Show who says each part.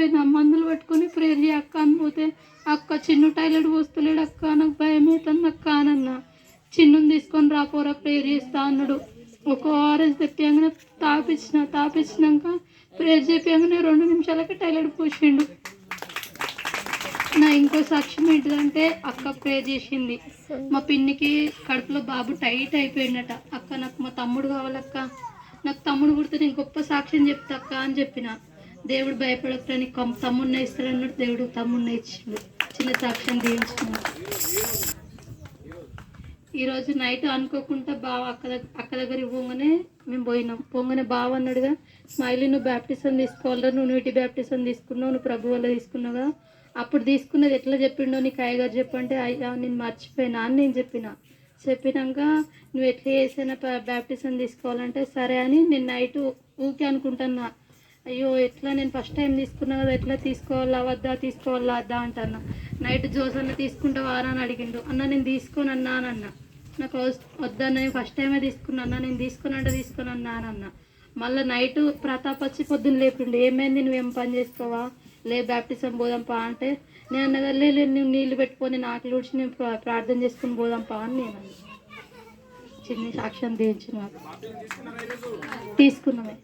Speaker 1: పోయినా మందులు పట్టుకొని ప్రేయర్ చేయ అక్క అని పోతే అక్క చిన్ను టాయిలెట్ పోస్తలేడు అక్క నాకు భయం అవుతుంది అక్క అనన్నా. చిన్నుని తీసుకొని రాపోరా ప్రేయర్ చేస్తా అన్నాడు. ఒక ఆర్ఎస్ తెప్పియంగానే తాపించినాక ప్రేయర్ చేపియంగానే 2 నిమిషాలకి టాయిలెట్ పోసిండు. నా ఇంకో సాక్ష్యం ఏంటిదంటే అక్క ప్రేయర్ చేసింది. మా పిన్నికి కడుపులో బాబు టైట్ అయిపోయిందట. అక్క నాకు మా తమ్ముడు కావాలక్క, నాకు తమ్ముడు పుడితే నేను గొప్ప సాక్ష్యం చెప్తా అక్క అని చెప్పిన. దేవుడు భయపడక నీకు తమ్ముడిని ఇస్తాడన్నాడు. దేవుడు తమ్ముడిని ఇచ్చిండు. చిన్న సాక్ష్యం దీవించుకున్నాడు. ఈరోజు నైట్ అనుకోకుండా బావ అక్క దగ్గర పోగానే మేము పోగానే బావ అన్నాడుగా, స్మైలీ నువ్వు బ్యాప్టిజం తీసుకోవాలరా, నువ్వు నీటి బ్యాప్టిజం తీసుకున్నావు, నువ్వు ప్రభు వల్ల తీసుకున్నావుగా, అప్పుడు తీసుకున్నది ఎట్లా చెప్పిండో నీకు అయ్యగారు చెప్పంటే అయ్యా నేను మర్చిపోయినా అని నేను చెప్పినాక నువ్వు ఎట్లా చేసినా బ్యాప్టిజం తీసుకోవాలంటే సరే అని నేను నైట్ ఊకే అనుకుంటున్నా. అయ్యో ఎట్లా నేను ఫస్ట్ టైం తీసుకున్నా కదా, ఎట్లా తీసుకోవాలా వద్దా అంటున్నా. నైట్ జోసన్న తీసుకుంటావా అని అడిగిండు. అన్న నేను తీసుకోను అన్నా అని అన్న. నాకు వద్దన్న నేను ఫస్ట్ టైమే తీసుకున్నా అన్న, నేను తీసుకొని అన్నా అని అన్న. మళ్ళీ నైట్ ప్రతాప్ వచ్చి పొద్దున్న లేపిండు. ఏమైంది నువ్వేం పని చేసుకోవా, లే బ్యాప్టిజం పోదాంపా అంటే నేను అన్నదా లేదు నువ్వు నీళ్ళు పెట్టుకొని నాకు ఊడ్చి నేను ప్రార్థన చేసుకుని పోదాంపా అని నేను చిన్న సాక్ష్యం తీయించిన తీసుకున్నామే.